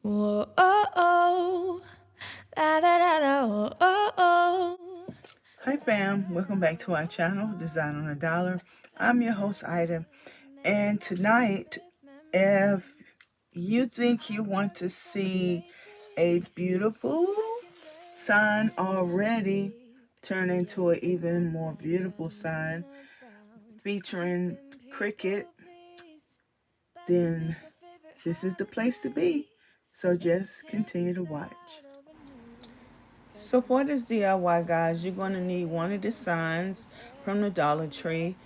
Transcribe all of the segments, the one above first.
Whoa, oh, oh. Da, da, da, da, oh, oh. Hi fam, welcome back to our channel, Design on a Dollar. I'm your host Ida, and tonight, if you think you want to see a beautiful sign already turn into an even more beautiful sign featuring cricket, then this is the place to be. So just continue to watch. So for this DIY, guys, you're going to need one of the signs from the Dollar Tree,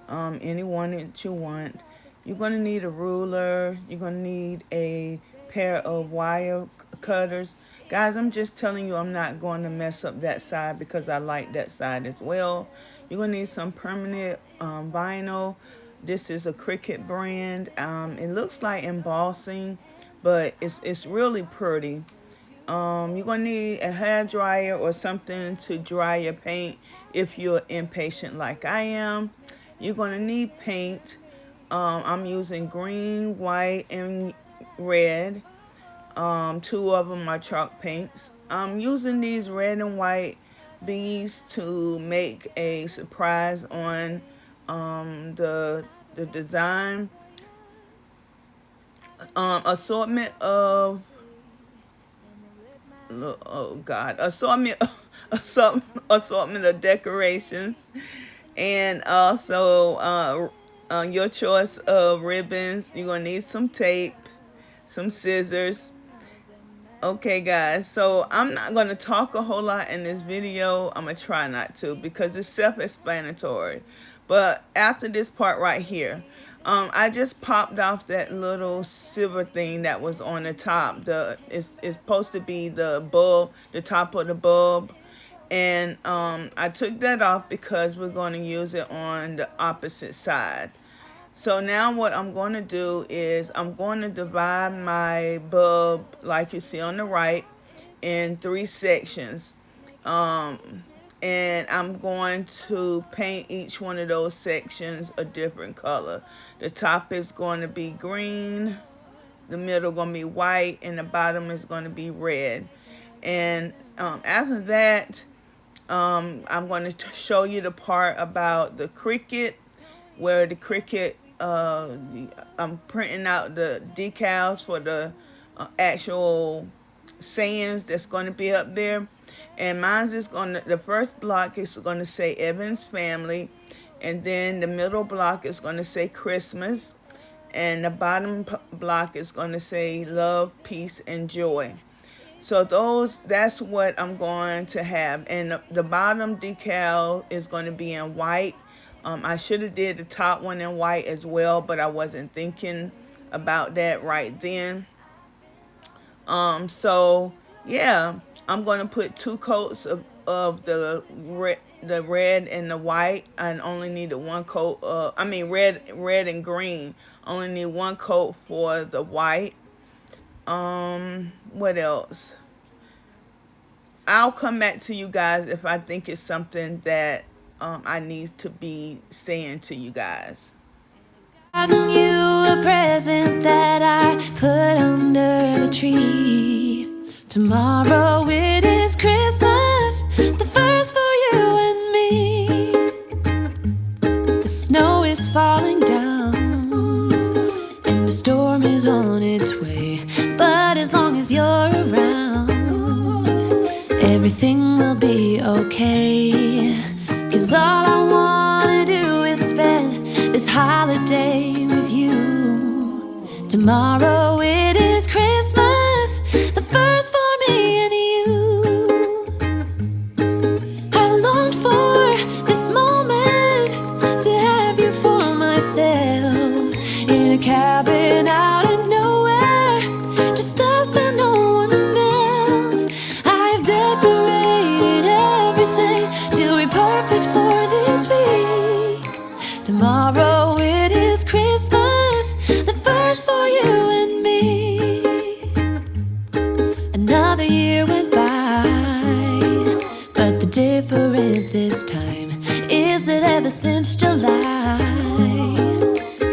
any one that you want. You're going to need a ruler. You're going to need a pair of wire cutters. Guys, I'm just telling you I'm not going to mess up that side because I like that side as well. You're going to need some permanent vinyl. This is a Cricut brand. It looks like embossing, but it's really pretty. You're going to need a hair dryer or something to dry your paint if you're impatient like I am. You're going to need paint. I'm using green, white, and red. Two of them are chalk paints. I'm using these red and white beads to make a surprise on the design. Assortment of assortment of decorations, and also your choice of ribbons. You're gonna need some tape, some scissors. Okay guys, so I'm not gonna talk a whole lot in this video. I'm gonna try not to because it's self-explanatory, but after this part right here, I just popped off that little silver thing that was on the top. It's supposed to be the bulb, the top of the bulb. And I took that off because we're going to use it on the opposite side. So now what I'm going to do is I'm going to divide my bulb, like you see on the right, in 3 sections. And I'm going to paint each one of those sections a different color. The top is going to be green, the middle going to be white, and the bottom is going to be red. And after that, I'm going to show you the part about the Cricut, where the Cricut, I'm printing out the decals for the actual sayings that's going to be up there. And mine's is going to, the first block is going to say Evans Family, and then the middle block is going to say Christmas, and the bottom block is going to say Love, Peace, and Joy. So that's what I'm going to have. And the bottom decal is going to be in white. I should have did the top one in white as well, but I wasn't thinking about that right then. So yeah, I'm going to put 2 coats of the red and the white. I only needed 1 coat. Red and green. Only need 1 coat for the white. What else? I'll come back to you guys if I think it's something that I need to be saying to you guys. Gotten you a present that I put under the tree. Tomorrow it is Christmas, the first for you and me. The snow is falling down and the storm is on its way. But as long as you're around, everything will be okay. 'Cause all I wanna do is spend this holiday with you. Tomorrow it is Christmas, the first for me and you. I've longed for this moment to have you for myself, in a cabin out of nowhere, just us and no one else. I've decorated everything to be perfect for this week. Tomorrow it is Christmas, the first for you and me. Another year went by, but the difference this time is that ever since July,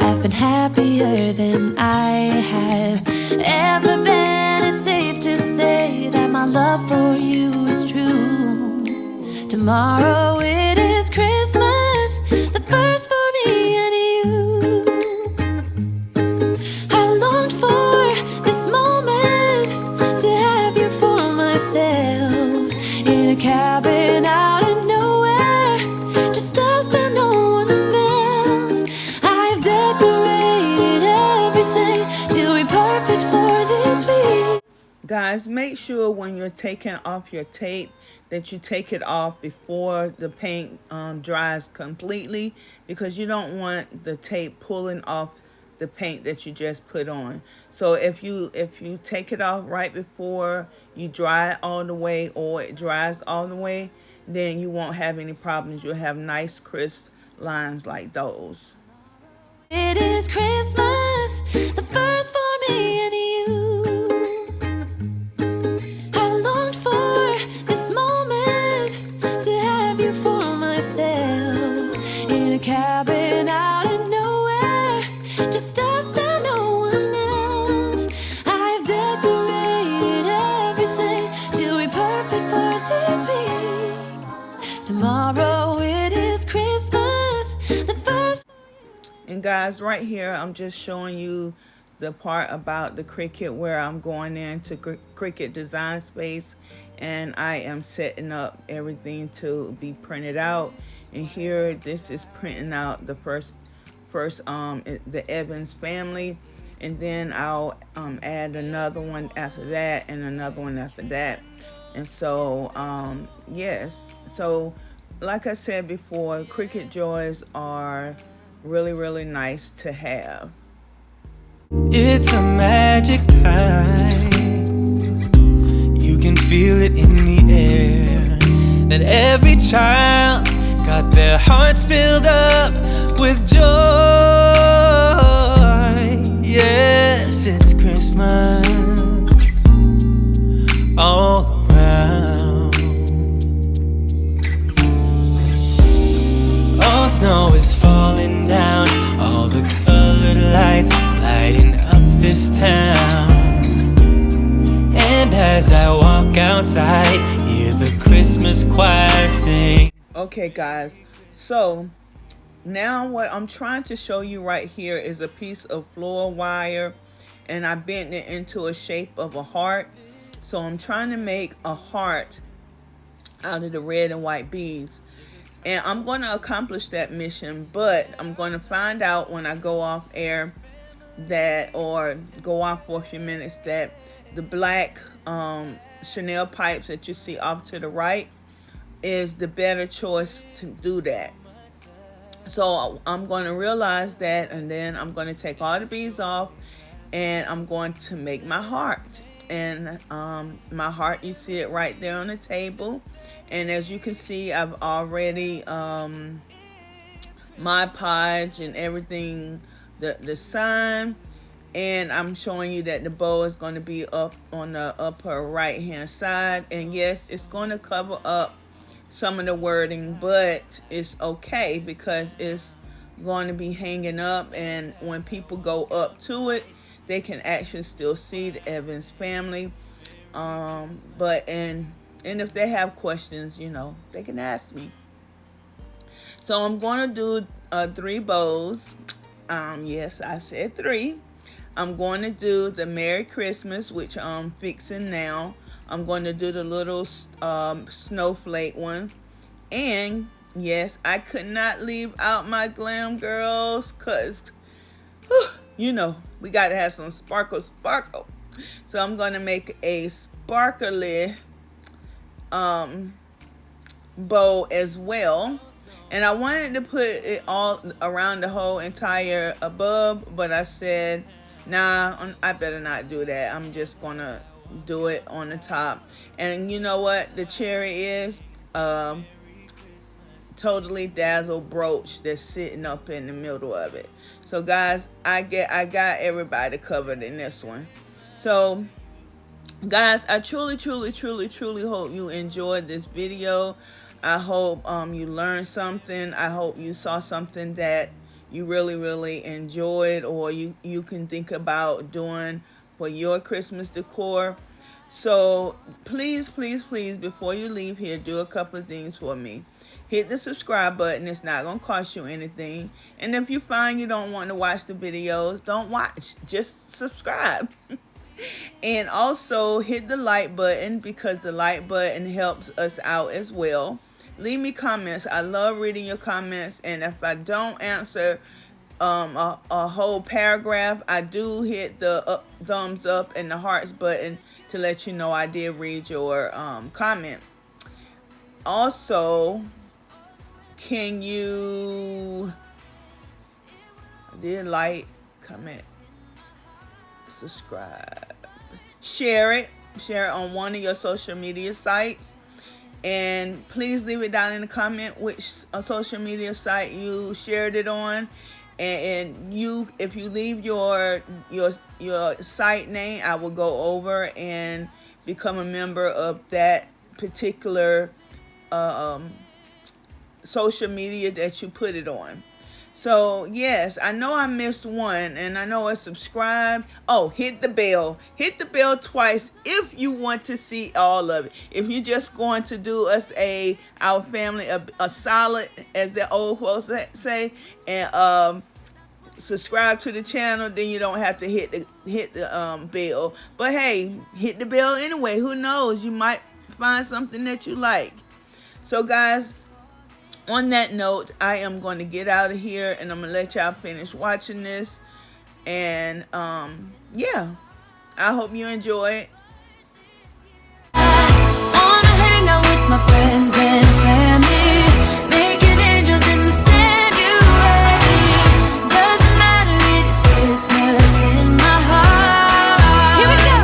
I've been happier than I have ever been. It seems Tomorrow it is Christmas, the first for me and you. I've longed for this moment to have you for myself in a cabin out in nowhere, just us and no one else. I've decorated everything to be perfect for this week. Guys, make sure when you're taking off your tape that you take it off before the paint dries completely, because you don't want the tape pulling off the paint that you just put on. So if you take it off right before you dry it all the way, or it dries all the way, then you won't have any problems. You'll have nice crisp lines like those. It is Christmas, the first for me and you. I've longed for this moment to have you for myself in a cabin out in nowhere, just us and no one else. I've decorated everything to be perfect for this week. Tomorrow it is Christmas, the first. And guys, right here I'm just showing you the part about the Cricut where I'm going into Cricut Design Space and I am setting up everything to be printed out. And here, this is printing out the first the Evans family, and then I'll add another one after that and another one after that. And so yes, so like I said before, Cricut joys are really nice to have. It's a magic time. You can feel it in the air, that every child got their hearts filled up with joy. Yes, it's Christmas all around. All snow is falling down, all the colored lights lighting up this town. And as I walk outside, hear the Christmas choir sing. Okay guys, so now what I'm trying to show you right here is a piece of floor wire, and I bent it into a shape of a heart. So I'm trying to make a heart out of the red and white beads. And I'm going to accomplish that mission, but I'm going to find out when I go off air that, or go off for a few minutes, that the black Chanel pipes that you see off to the right is the better choice to do that. So I'm going to realize that, and then I'm going to take all the beads off and I'm going to make my heart. And my heart, you see it right there on the table. And as you can see, I've already Mod Podge and everything, the sign. And I'm showing you that the bow is going to be up on the upper right hand side. And yes, it's going to cover up some of the wording, but it's okay because it's going to be hanging up, and when people go up to it, they can actually still see the Evans family. But if they have questions, you know, they can ask me. So I'm going to do 3 bows. Yes, I said 3. I'm going to do the Merry Christmas, which I'm fixing now. I'm going to do the little snowflake one. And yes, I could not leave out my Glam girls, because you know, we got to have some sparkle. So I'm going to make a sparkly bow as well. And I wanted to put it all around the whole entire above, but I said, nah, I better not do that. I'm just going to do it on the top. And you know what the cherry is? Totally dazzled brooch that's sitting up in the middle of it. So guys, I got everybody covered in this one. So guys, I truly hope you enjoyed this video. I hope you learned something. I hope you saw something that you really enjoyed, or you can think about doing for your Christmas decor. So please, please, please, before you leave here, do a couple of things for me. Hit the subscribe button. It's not going to cost you anything. And if you find you don't want to watch the videos, don't watch. Just subscribe. And also hit the like button, because the like button helps us out as well. Leave me comments. I love reading your comments. And if I don't answer a whole paragraph, I do hit the thumbs up and the hearts button to let you know I did read your comment. Also, can you did like, comment, subscribe, share it on one of your social media sites, and please leave it down in the comment which social media site you shared it on. And you, if you leave your site name, I will go over and become a member of that particular social media that you put it on. So yes, I know I missed one, and I know it's subscribe. Oh, hit the bell. Hit the bell twice if you want to see all of it. If you're just going to do us our family a solid, as the old folks say, and subscribe to the channel, then you don't have to hit the bell. But hey, hit the bell anyway. Who knows? You might find something that you like. So guys, on that note, I am going to get out of here, and I'm going to let y'all finish watching this. And yeah, I hope you enjoy it. I wanna hang out with my friends and family, making angels in the sanctuary. Doesn't matter, it is Christmas in my heart. Here we go.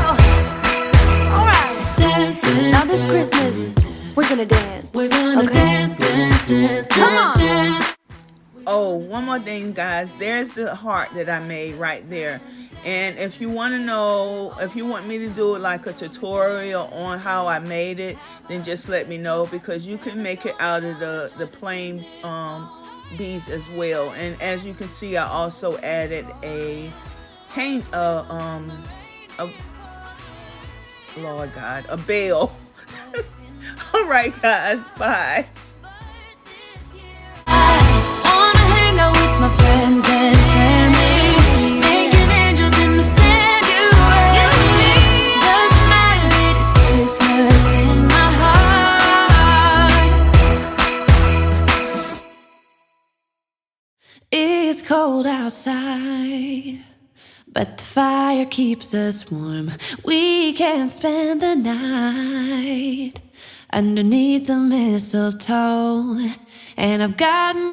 All right. Dance, dance, now this Christmas, we're gonna dance. We're gonna dance, dance, dance, come on. Dance. Oh, one more thing, guys. There's the heart that I made right there. And if you want to know, if you want me to do like a tutorial on how I made it, then just let me know, because you can make it out of the plain beads as well. And as you can see, I also added a paint, Lord God, a bell. All right, guys, bye. With my friends and family, making angels in the sanctuary. Doesn't matter, it is Christmas in my heart. It's cold outside, but the fire keeps us warm. We can spend the night underneath the mistletoe, and I've gotten